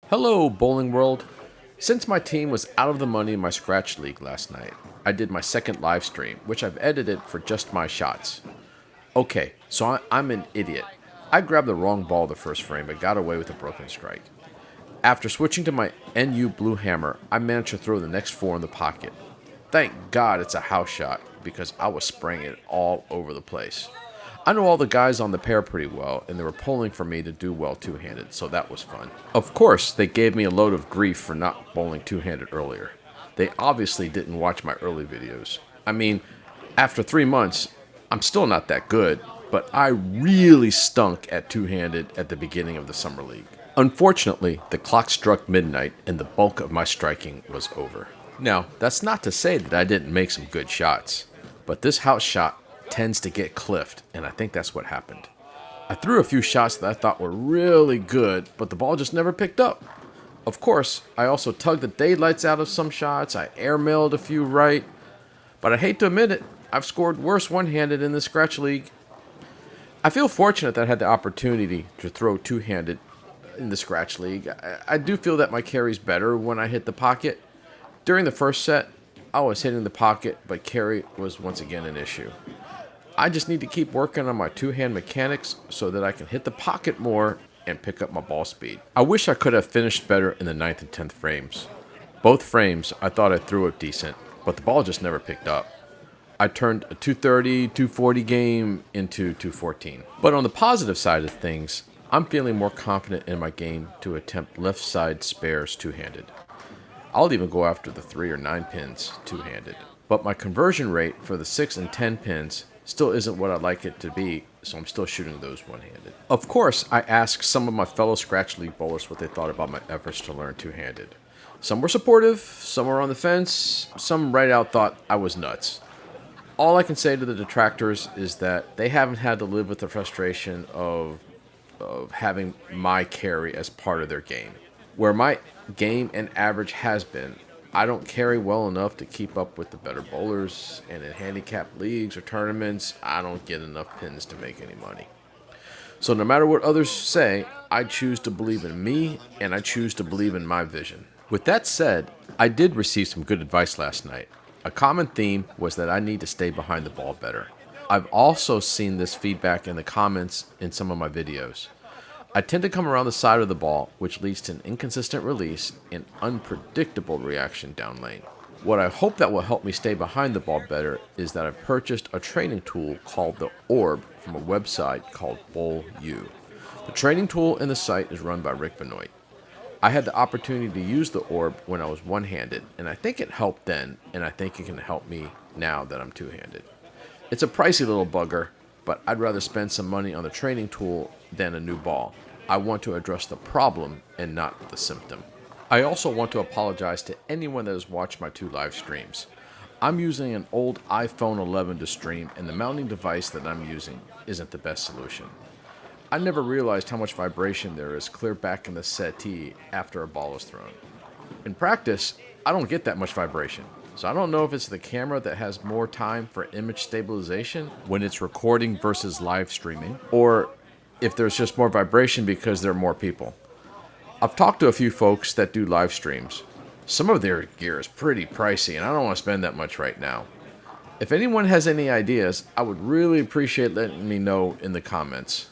Hello, Bowling World. Since my team was out of the money in my Scratch League last night, I did my second live stream, which I've edited for just my shots. Okay, so I'm an idiot. I grabbed the wrong ball the first frame but got away with a broken strike. After switching to my NU Blue Hammer, I managed to throw the next four in the pocket. Thank God it's a house shot because I was spraying it all over the place. I know all the guys on the pair pretty well, and they were pulling for me to do well two-handed, so that was fun. Of course, they gave me a load of grief for not bowling two-handed earlier. They obviously didn't watch my early videos. I mean, after 3 months, I'm still not that good, but I really stunk at two-handed at the beginning of the Summer League. Unfortunately, the clock struck midnight and the bulk of my striking was over. Now, that's not to say that I didn't make some good shots, but this house shot tends to get cliffed, and I think that's what happened. I threw a few shots that I thought were really good, but the ball just never picked up. Of course, I also tugged the daylights out of some shots, I airmailed a few right, but I hate to admit it, I've scored worse one-handed in the Scratch League. I feel fortunate that I had the opportunity to throw two-handed in the Scratch League. I do feel that my carry's better when I hit the pocket. During the first set, I was hitting the pocket, but carry was once again an issue. I just need to keep working on my two-hand mechanics so that I can hit the pocket more and pick up my ball speed. I wish I could have finished better in the 9th and 10th frames. Both frames, I thought I threw it decent, but the ball just never picked up. I turned a 230, 240 game into 214. But on the positive side of things, I'm feeling more confident in my game to attempt left side spares two-handed. I'll even go after the 3 or 9 pins two-handed. But my conversion rate for the 6 and 10 pins still isn't what I'd like it to be, so I'm still shooting those one-handed. Of course, I asked some of my fellow Scratch League bowlers what they thought about my efforts to learn two-handed. Some were supportive, some were on the fence, some right out thought I was nuts. All I can say to the detractors is that they haven't had to live with the frustration of having my carry as part of their game. Where my game and average has been, I don't carry well enough to keep up with the better bowlers, and in handicap leagues or tournaments, I don't get enough pins to make any money. So no matter what others say, I choose to believe in me, and I choose to believe in my vision. With that said, I did receive some good advice last night. A common theme was that I need to stay behind the ball better. I've also seen this feedback in the comments in some of my videos. I tend to come around the side of the ball, which leads to an inconsistent release and unpredictable reaction down lane. What I hope that will help me stay behind the ball better is that I've purchased a training tool called the Orb from a website called BowlU. The training tool in the site is run by Rick Benoit. I had the opportunity to use the Orb when I was one-handed, and I think it helped then, and I think it can help me now that I'm two-handed. It's a pricey little bugger, but I'd rather spend some money on the training tool than a new ball. I want to address the problem and not the symptom. I also want to apologize to anyone that has watched my 2 live streams. I'm using an old iPhone 11 to stream, and the mounting device that I'm using isn't the best solution. I never realized how much vibration there is clear back in the settee after a ball is thrown. In practice, I don't get that much vibration. So I don't know if it's the camera that has more time for image stabilization when it's recording versus live streaming, or if there's just more vibration because there are more people. I've talked to a few folks that do live streams. Some of their gear is pretty pricey, and I don't want to spend that much right now. If anyone has any ideas, I would really appreciate letting me know in the comments.